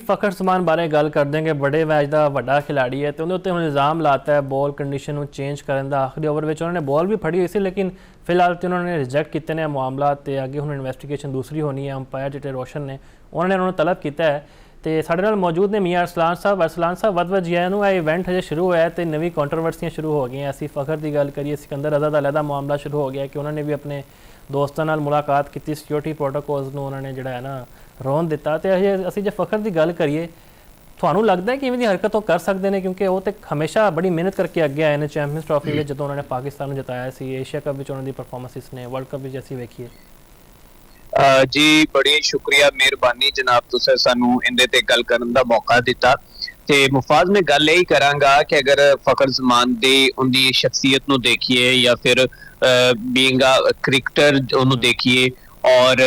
फ़खर जमान बारे गल करते हैं कि बड़े मैच का वड्डा खिलाड़ी है तो उन्हें उत्ते इल्ज़ाम लाता है बॉल कंडीशन चेंज करने का। आखिरी ओवर में उन्होंने बॉल भी फड़ी हुई सी लेकिन फिलहाल तो उन्होंने रिजेक्ट किए हैं मामला। तो अगे हुण इन्वेस्टिगेशन दूसरी होनी है। अंपायर जिहड़े रोशन ने उन्होंने तलब किया है। तो साडे नाल मौजूद ने मियाँ अरसलान साहब वध जिया इवेंट हजे शुरू होया तो नवी कॉन्ट्रोवर्सियां शुरू हो गई। असी फ़खर की गल करिए सिकंदर रज़ा का अलहदा मामला शुरू हो गया कि उन्होंने भी अपने दोस्तों नाल मुलाकात की, सिक्योरिटी प्रोटोकॉल्स उन्होंने जिहड़ा है ना रोन दिता। तो असी जो फ़खर की गल करिए थानू लगता है कि इवें दी हरकत वो कर सकते हैं क्योंकि वो तो हमेशा बड़ी मेहनत करके अगे आए हैं। चैंपियंस ट्रॉफी में जो उन्होंने पाकिस्तान जिताया सी, एशिया कप में उन्होंने परफॉर्मेंसिस ने, वर्ल्ड कप में असी वेखिए। जी बड़ी शुक्रिया मेहरबानी जनाब, तुसें सानू इंदे ते गल करन दा मौका दिता। ते मुफाज में गल यही करांगा कि अगर फ़खर जमान दी उनकी शख्सियत नू देखिए या फिर बीइंग अ क्रिकेटर उन्होंने देखिए और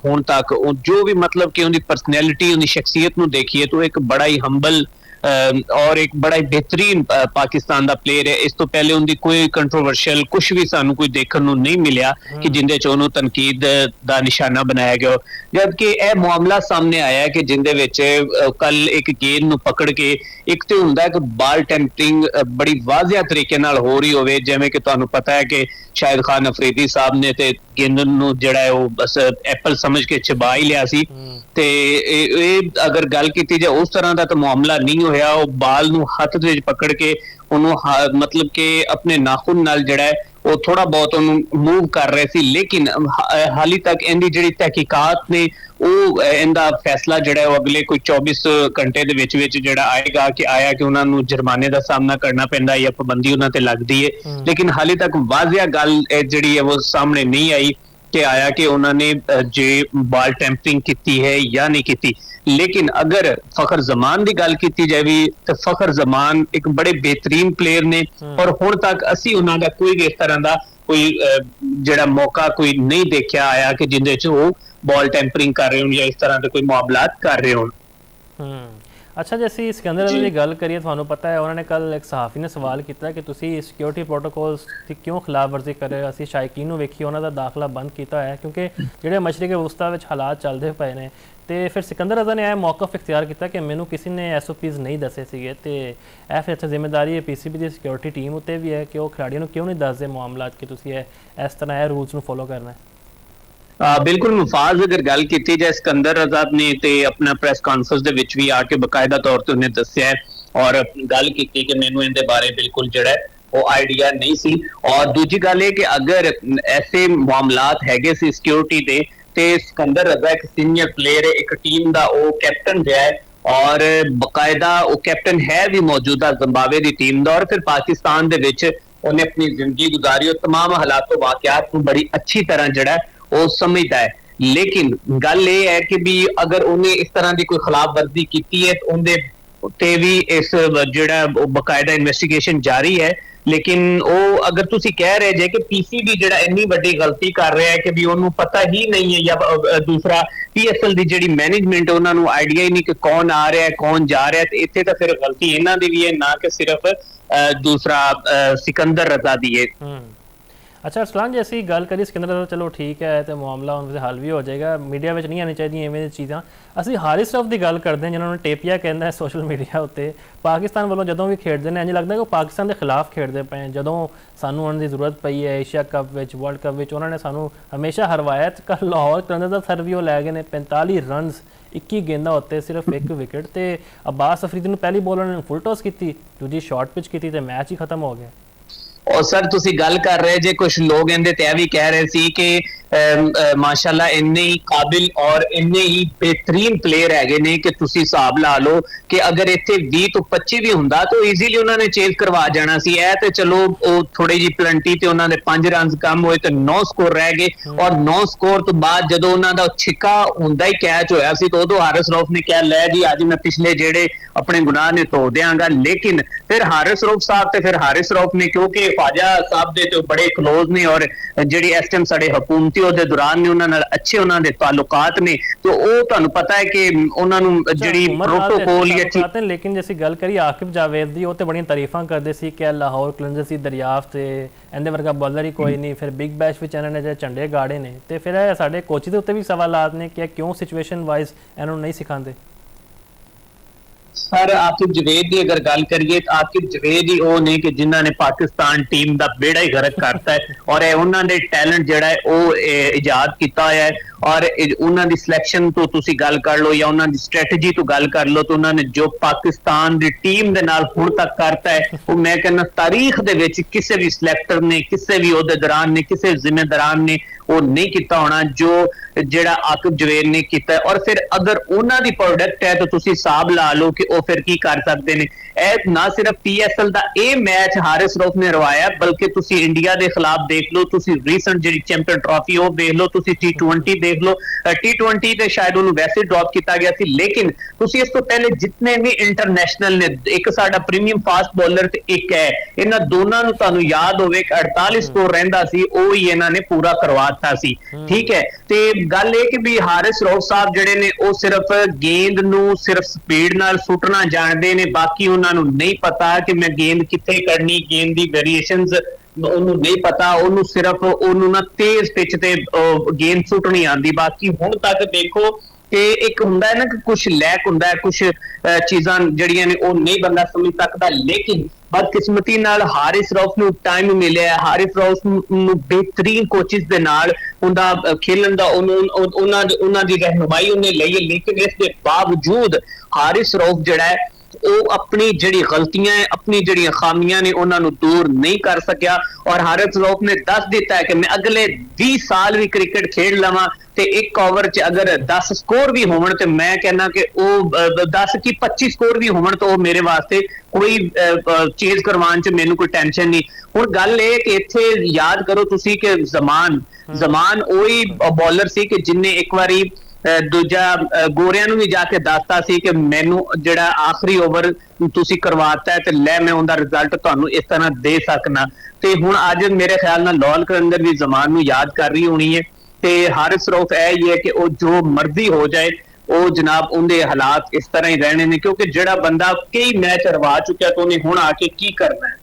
हुण तक जो भी मतलब कि उनकी पर्सनैलिटी उनकी शख्सियत नू देखिए तो एक बड़ा ही हंबल और एक बड़ा ही बेहतरीन पाकिस्तान का प्लेयर है। इस तो पहले उनकी कोई कंट्रोवर्शियल कुछ भी सानू कोई देखने को नहीं मिलिया कि जिंदे च उन्होंने तनकीद का निशाना बनाया गया। जबकि यह मामला सामने आया कि जिंदे विच कल एक गेंद नू पकड़ के एक तो हुंदा है कि बाल टेंपरिंग बड़ी वाजिया तरीके नाल हो रही होवे, जिवें कि तुहानू पता है कि शाहिद खान अफरीदी साहब ने ते गेंद नू जिहड़ा है वो बस एप्पल समझ के चबा ही लिया सी। ते अगर गल की जाए उस तरह का तो मामला नहीं होया। वो बाल नू हथ दे पकड़ के उन्होंने मतलब कि अपने नाखून नाल जिहड़ा है वो थोड़ा बहुत उन्होंने मूव कर रहे सी। लेकिन हाली तक इनकी जिहड़ी तहकीकात ने वो इनका फैसला जिहड़ा है वो अगले कोई 24 घंटे दे विच विच जिहड़ा आएगा कि आया कि उन्होंने जुर्माने का सामना करना पैंदा या पाबंदी उन्हां ते लगदी है। लेकिन हाली तक वाजिया गल जिहड़ी है वो सामने नहीं आई कि आया कि उन्होंने जे बाल टैंपरिंग की है या नहीं की। लेकिन अगर फ़खर जमान की गल की जाए तो फ़खर जमान एक बड़े बेहतरीन प्लेयर ने और हुण तक असी उन्होंने कोई भी इस तरह का कोई जिहड़ा मौका कोई नहीं देखा आया कि जिंदे च वो बॉल टैंपरिंग कर रहे हो या इस तरह के कोई मामलात कर रहे हो। अच्छा जैसे सिकंदर की गल करिए थानू पता है उन्होंने कल एक सहाफ़ी ने सवाल किया कि तुसी सिक्योरिटी प्रोटोकॉल्स की क्यों खिलाफ वर्जी कर रहे हो। असी शायकीन नू वेखिए उन्होंने दाखला बंद किया है क्योंकि जिहड़े मशरक़ वस्ता विच हालात चलते पे ने। तो फिर सिकंदर रज़ा ने यह मौकफ इख्तियार किया कि मैनू किसी ने SOPs नहीं दसे थे। तो यह फिर इत्थे जिम्मेदारी PCB की सिक्योरिटी टीम उत्ते भी है कि वो खिलाड़ियों को क्यों नहीं दसदे मामला कि तुसी इस तरह यह रूल्स नू फॉलो करना है। बिल्कुल मुफाज अगर गल की जाए सिकंदर रज़ा ने ते अपना प्रेस कॉन्फ्रेंस दे विच भी आके बकायदा तौर पर उन्हें दस्या है और गल की कि मैनू इहदे बारे बिल्कुल जिहड़ा है वो आइडिया नहीं सी। और दूजी गल है कि अगर ऐसे मामलात हैगे सी सिक्योरिटी दे ते सिकंदर रज़ा एक सीनियर प्लेयर है, एक टीम का वो कैप्टन रहा है और बकायदा वो कैप्टन है भी मौजूदा जिम्बाब्वे की टीम का और फिर पाकिस्तान दे विच उन्हें अपनी जिंदगी गुजारी और तमाम हालात वाकयात को बड़ी अच्छी तरह जड़ा है वो समझता है। लेकिन गल ये है कि भी अगर उन्हें इस तरह की कोई खिलाफ वर्जी की है तो उनके भी इस जड़ा बकायदा इन्वेस्टिगेशन जारी है। लेकिन वो अगर तुसी कह रहे जे कि PCB जड़ा इन्नी बड़ी गलती कर रहा है कि भी उन्होंने पता ही नहीं है या दूसरा PSL की जी मैनेजमेंट उन्होंने आइडिया ही नहीं कि कौन आ रहा है कौन जा रहा है। तो इतने तो फिर गलती इन्हों की भी है ना कि सिर्फ दूसरा सिकंदर रज़ा दी है। अच्छा अरसलान जी असी गल करिए सिकंदर रज़ा चलो ठीक है तो मामला उनसे हल भी हो जाएगा, मीडिया में नहीं आनी चाहिए इवें चीज़ा। असी हारिस रऊफ की गल करते हैं जिन्होंने टेपिया कहना है सोशल मीडिया उत्ते पाकिस्तान वालों जो भी खेडते हैं इंज लगता है कि पाकिस्तान के खिलाफ खेडते पे हैं। जो सानू उन्होंने जरूरत पई है एशिया कप वर्ल्ड कप उन्होंने सानू हमेशा हरवाया। कल लाहौर कलंदर का सर भी वो लै गए 45 रन 21 गेंदा उत्ते सिर्फ एक विकेट। तो अब्बास अफरीदी ने पहली बॉल उन्होंने फुल टॉस की, दूजी शॉर्ट पिच की तो मैच ही खत्म हो गया। और सर तुसी गल कर रहे जे कुछ लोग इहदे ते भी कह रहे सी कि माशाल्लाह इन्ने ही काबिल और इन्ने ही बेहतरीन प्लेयर हैगे ने कि तुसी हिसाब ला लो कि अगर इत्थे 20 तो 25 भी हुंदा तो ईजीली उन्होंने चेज करवा जाना सी। तो चलो थोड़ी जी प्लंटी ते उन्होंने 5 रन कम होए तो 9 स्कोर रह गए और 9 स्कोर तो बाद जो उन्होंने छिक्का हुंदा ही कैच होया सी तो उदों हारिस रऊफ ने कहा लै जी अज मैं पिछले जेड़े अपने गुनाह ने धो देंगा। लेकिन फिर हारिस रऊफ साहब ते फिर हारिस रऊफ ने क्योंकि ख्वाजा साहब दे तो बड़े क्लोज ने और जिहड़ी इस टाइम साडे हुकूमती ਉਹਦੇ ਦੌਰਾਨ ਨੇ ਉਹਨਾਂ ਨਾਲ ਅੱਛੇ ਉਹਨਾਂ ਦੇ ਤਾਲੁਕਾਤ ਨੇ तो ਉਹ ਤੁਹਾਨੂੰ ਪਤਾ ਹੈ ਕਿ ਉਹਨਾਂ ਨੂੰ ਜਿਹੜੀ ਪ੍ਰੋਟੋਕੋਲ ਜਾਂ लेकिन जैसी गल करी आकिब जावेद दी वो तो बड़ी तारीफा करते सी कि लाहौर कलंदर सी दरियाफ्त इहदे वर्गा बॉलर ही कोई नहीं। फिर बिग बैश विच इन्होंने जो झंडे गाड़े ने तो फिर साडे कोच के उत्ते भी सवालात ने कि क्यों सिचुएशन वाइज इन्होंने नहीं सिखाते। ਸਰ ਆਕਿਬ ਜਵੇਦ ਦੀ ਅਗਰ ਗੱਲ ਕਰੀਏ ਤਾਂ ਆਕਿਬ ਜਵੇਦ ਹੀ ਉਹ ਨੇ ਕਿ ਜਿਨ੍ਹਾਂ ਨੇ ਪਾਕਿਸਤਾਨ ਟੀਮ ਦਾ ਬੇੜਾ ਹੀ ਗਰਕ ਕਰਤਾ ਹੈ ਔਰ ਇਹ ਉਹਨਾਂ ਦੇ ਟੈਲੈਂਟ ਜਿਹੜਾ ਹੈ ਉਹ ਇਜਾਦ ਕੀਤਾ ਹੋਇਆ ਹੈ ਔਰ ਉਹਨਾਂ ਦੀ ਸਿਲੈਕਸ਼ਨ ਤੋਂ ਤੁਸੀਂ ਗੱਲ ਕਰ ਲਓ ਜਾਂ ਉਹਨਾਂ ਦੀ ਸਟ੍ਰੈਟਜੀ ਤੋਂ ਗੱਲ ਕਰ ਲਓ ਤਾਂ ਉਹਨਾਂ ਨੇ ਜੋ ਪਾਕਿਸਤਾਨ ਦੀ ਟੀਮ ਦੇ ਨਾਲ ਹੁਣ ਤੱਕ ਕਰਤਾ ਹੈ ਉਹ ਮੈਂ ਕਹਿੰਦਾ ਤਾਰੀਖ ਦੇ ਵਿੱਚ ਕਿਸੇ ਵੀ ਸਿਲੈਕਟਰ ਨੇ ਕਿਸੇ ਵੀ ਅਹੁਦੇਦਾਰਾਂ ਨੇ ਕਿਸੇ ਜ਼ਿੰਮੇਦਾਰਾਂ ਨੇ ਉਹ ਨਹੀਂ ਕੀਤਾ ਹੋਣਾ ਜੋ ਜਿਹੜਾ ਆਕਿਬ ਜਵੇਦ ਨੇ ਕੀਤਾ ਔਰ ਫਿਰ ਅਗਰ ਉਹਨਾਂ ਦੀ ਪ੍ਰੋਡਕਟ ਹੈ ਤਾਂ ਤੁਸੀਂ ਹਿਸਾਬ ਲਾ ਲਓ ਕਿ ਉਹ ਫਿਰ ਕੀ ਕਰ ਸਕਦੇ ਨੇ ਇਹ ਨਾ ਸਿਰਫ PSL ਦਾ ਇਹ ਮੈਚ ਹਾਰਿਸ ਰਊਫ ਨੇ ਰਵਾਇਆ ਬਲਕਿ ਤੁਸੀਂ ਇੰਡੀਆ ਦੇ ਖਿਲਾਫ ਦੇਖ ਲਓ ਤੁਸੀਂ ਰੀਸੈਂਟ ਜਿਹੜੀ ਚੈਂਪੀਅਨ ਟਰਾਫੀ ਉਹ ਦੇਖ ਲਓ ਤੁਸੀਂ T20 ਦੇਖ ਲਓ T20 ਤੇ ਸ਼ਾਇਦ ਉਹਨੂੰ ਵੈਸੇ ਡ੍ਰੌਪ ਕੀਤਾ ਗਿਆ ਸੀ ਲੇਕਿਨ ਤੁਸੀਂ ਇਸ ਤੋਂ ਪਹਿਲੇ ਜਿੰਨੇ ਵੀ ਇੰਟਰਨੈਸ਼ਨਲ ਨੇ ਇੱਕ ਸਾਡਾ ਪ੍ਰੀਮੀਅਮ ਫਾਸਟ ਬੋਲਰ ਤੇ ਇੱਕ ਹੈ ਇਹਨਾਂ ਦੋਨਾਂ ਨੂੰ ਤੁਹਾਨੂੰ ਯਾਦ ਹੋਵੇ ਕਿ 48 ਸਕੋਰ ਰਹਿੰਦਾ ਸੀ ਉਹ ਹੀ ਇਹਨਾਂ ਨੇ ਪੂਰਾ ਕਰਵਾਤਾ ਸੀ ਠੀਕ ਹੈ ਤੇ ਗੱਲ ਇਹ ਕਿ ਵੀ ਹਾਰਿਸ ਰਊਫ ਸਾਹਿਬ ਜਿਹੜੇ ਨੇ ਉਹ ਸਿਰਫ ਗੇਂਦ ਨੂੰ ਸਿਰਫ ਸਪੀਡ ਨਾਲ ਸੁੱਟਣਾ ਜਾਣਦੇ ਨੇ ਬਾਕੀ ਉਹਨਾਂ ਨੂੰ ਨਹੀਂ ਪਤਾ ਕਿ ਮੈਂ ਗੇਂਦ ਕਿੱਥੇ ਕਰਨੀ ਗੇਂਦ ਦੀ ਵੇਰੀਏਸ਼ਨਸ ਉਹਨੂੰ ਨਹੀਂ ਪਤਾ ਉਹਨੂੰ ਸਿਰਫ ਉਹਨੂੰ ਨਾ ਤੇਜ਼ ਪਿੱਚ ਤੇ ਗੇਂਦ ਸੁੱਟਣੀ ਆਉਂਦੀ ਬਾਕੀ ਹੁਣ ਤੱਕ ਦੇਖੋ ਕਿ ਇੱਕ ਹੁੰਦਾ ਹੈ ਨਾ ਕਿ ਕੁਝ ਲੈਕ ਹੁੰਦਾ ਹੈ ਕੁਝ ਚੀਜ਼ਾਂ ਜਿਹੜੀਆਂ ਨੇ ਉਹ ਨਹੀਂ ਬੰਦਾ ਸਮਝ ਸਕਦਾ ਲੇਕਿਨ ਬਦਕਿਸਮਤੀ ਨਾਲ ਹਾਰਿਸ ਰਊਫ ਨੂੰ ਟਾਈਮ ਮਿਲਿਆ ਹਾਰਿਸ ਰਊਫ ਨੂੰ ਬਿਹਤਰੀਨ ਕੋਚਿਸ ਦੇ ਨਾਲ ਉਹਦਾ ਖੇਲਣ ਦਾ ਉਹਨਾਂ ਦੀ ਰਹਿਨੁਮਾਈ ਉਹਨੇ ਲਈ ਲੇਕਿਨ ਇਸ ਦੇ ਬਾਵਜੂਦ ਹਾਰਿਸ ਰਊਫ ਜਿਹੜਾ ਹੈ ਉਹ ਆਪਣੀ ਜਿਹੜੀ ਗਲਤੀਆਂ ਹੈ ਆਪਣੀ ਜਿਹੜੀਆਂ ਖਾਮੀਆਂ ਨੇ ਉਹਨਾਂ ਨੂੰ ਦੂਰ ਨਹੀਂ ਕਰ ਸਕਿਆ ਔਰ ਹਾਰਿਸ ਰਊਫ ਨੇ ਦੱਸ ਦਿੱਤਾ ਹੈ ਕਿ ਮੈਂ ਅਗਲੇ 20 ਸਾਲ ਵੀ ਕ੍ਰਿਕਟ ਖੇਡ ਲਵਾਂ ਤੇ ਇੱਕ ਓਵਰ 'ਚ ਅਗਰ 10 ਸਕੋਰ ਵੀ ਹੋਣ ਤੇ ਮੈਂ ਕਹਿੰਦਾ ਕਿ ਉਹ 10 ਕੀ 25 ਸਕੋਰ ਵੀ ਹੋਣ ਤਾਂ ਉਹ ਮੇਰੇ ਵਾਸਤੇ ਕੋਈ ਚੇਜ਼ ਕਰਵਾਉਣ 'ਚ ਮੈਨੂੰ ਕੋਈ ਟੈਨਸ਼ਨ ਨਹੀਂ ਹੁਣ ਗੱਲ ਇਹ ਕਿ ਇੱਥੇ ਯਾਦ ਕਰੋ ਤੁਸੀਂ ਕਿ ਜ਼ਮਾਨ ਉਹੀ ਬੋਲਰ ਸੀ ਕਿ ਜਿਨਨੇ ਇੱਕ ਵਾਰੀ ਦੂਜਾ ਗੋਰਿਆਂ ਨੂੰ ਵੀ ਜਾ ਕੇ ਦੱਸਤਾ ਸੀ ਕਿ ਮੈਨੂੰ ਜਿਹੜਾ ਆਖਰੀ ਓਵਰ ਤੁਸੀਂ ਕਰਵਾਤਾ ਤੇ ਲੈ ਮੈਂ ਉਹਦਾ ਰਿਜ਼ਲਟ ਤੁਹਾਨੂੰ ਇਸ ਤਰ੍ਹਾਂ ਦੇ ਸਕਣਾ ਤੇ ਹੁਣ ਅੱਜ ਮੇਰੇ ਖਿਆਲ ਨਾਲ ਲਾਹੌਰ ਕਲੰਦਰ ਵੀ ਜ਼ਮਾਨ ਨੂੰ ਯਾਦ ਕਰ ਰਹੀ ਹੋਣੀ ਹੈ ਤੇ ਹਾਰਿਸ ਰਊਫ ਇਹ ਹੀ ਹੈ ਕਿ ਉਹ ਜੋ ਮਰਜ਼ੀ ਹੋ ਜਾਏ ਉਹ ਜਨਾਬ ਉਹਦੇ ਹਾਲਾਤ ਇਸ ਤਰ੍ਹਾਂ ਹੀ ਰਹਿਣੇ ਨੇ ਕਿਉਂਕਿ ਜਿਹੜਾ ਬੰਦਾ ਕਈ ਮੈਚ ਹਰਵਾ ਚੁੱਕਿਆ ਤਾਂ ਉਹਨੇ ਹੁਣ ਆ ਕੇ ਕੀ ਕਰਨਾ ਹੈ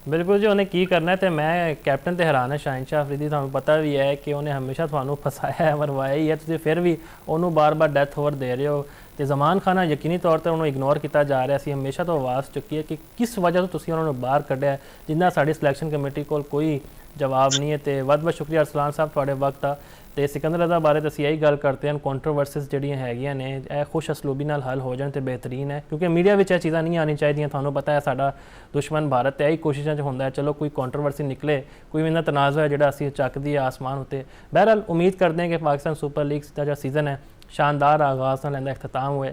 ਬਿਲਕੁਲ ਜੀ ਉਹਨੇ ਕੀ ਕਰਨਾ ਹੈ ਤੇ ਮੈਂ ਕੈਪਟਨ ਤੇ ਹੈਰਾਨ ਹਾਂ ਸ਼ਾਹੀਨ ਸ਼ਾਹ ਅਫਰੀਦੀ ਤੁਹਾਨੂੰ ਪਤਾ ਵੀ ਹੈ ਕਿ ਉਹਨੇ ਹਮੇਸ਼ਾ ਤੁਹਾਨੂੰ ਫਸਾਇਆ ਹੈ ਮਰਵਾਇਆ ਹੀ ਹੈ ਤੁਸੀਂ ਫਿਰ ਵੀ ਉਹਨੂੰ ਬਾਰ-ਬਾਰ ਡੈਥ ਓਵਰ ਦੇ ਰਹੇ ਹੋ ਤੇ ਜ਼ਮਾਨ ਖਾਨ ਯਕੀਨੀ ਤੌਰ ਤੇ ਉਹਨੂੰ ਇਗਨੋਰ ਕੀਤਾ ਜਾ ਰਿਹਾ ਸੀ ਹਮੇਸ਼ਾ ਤੋਂ ਆਵਾਜ਼ ਚੁੱਕੀ ਹੈ ਕਿ ਕਿਸ ਵਜ੍ਹਾ ਤੋਂ ਤੁਸੀਂ ਉਹਨਾਂ ਨੂੰ ਬਾਹਰ ਕੱਢਿਆ ਜਿੰਨਾ ਸਾਡੀ ਸਿਲੈਕਸ਼ਨ ਕਮੇਟੀ ਕੋਲ ਕੋਈ ਜਵਾਬ ਨਹੀਂ ਹੈ ਤੇ ਬਹੁਤ ਬਹੁਤ ਸ਼ੁਕਰੀਆ ਅਰਸਲਾਨ ਸਾਹਿਬ ਤੁਹਾਡੇ ਵਕਤ ਆ ਤੇ ਸਿਕੰਦਰ ਰਜ਼ਾ ਬਾਰੇ ਤਾਂ ਅਸੀਂ ਇਹੀ ਗੱਲ ਕਰਦੇ ਹਾਂ ਕੰਟਰੋਵਰਸੀਜ਼ ਜਿਹੜੀਆਂ ਹੈਗੀਆਂ ਨੇ ਇਹ ਖੁਸ਼ ਅਸਲੂਬੀ ਨਾਲ ਹੱਲ ਹੋ ਜਾਣ ਤੇ ਬਿਹਤਰੀਨ ਹੈ ਕਿਉਂਕਿ ਮੀਡੀਆ ਵਿੱਚ ਇਹ ਚੀਜ਼ਾਂ ਨਹੀਂ ਆਉਣੀ ਚਾਹੀਦੀਆਂ ਤੁਹਾਨੂੰ ਪਤਾ ਹੈ ਸਾਡਾ ਦੁਸ਼ਮਣ ਭਾਰਤ ਤੇ ਇਹੀ ਕੋਸ਼ਿਸ਼ਾਂ 'ਚ ਹੁੰਦਾ ਹੈ ਚਲੋ ਕੋਈ ਕੰਟਰੋਵਰਸੀ ਨਿਕਲੇ ਕੋਈ ਵੀ ਨਾ ਤਨਾਜ਼ਾ ਹੈ ਜਿਹੜਾ ਅਸੀਂ ਚੱਕਦੀ ਹੈ ਆਸਮਾਨ ਉੱਤੇ ਬਹਰਹਾਲ ਉਮੀਦ ਕਰਦੇ ਹਾਂ ਕਿ ਪਾਕਿਸਤਾਨ ਸੁਪਰ ਲੀਗ ਦਾ ਜਿਹੜਾ ਸੀਜ਼ਨ ਹੈ शानदार आगाज़ ਨਾਲ ਇਹਦਾ ਇਖਤਤਾਮ ਹੋਏ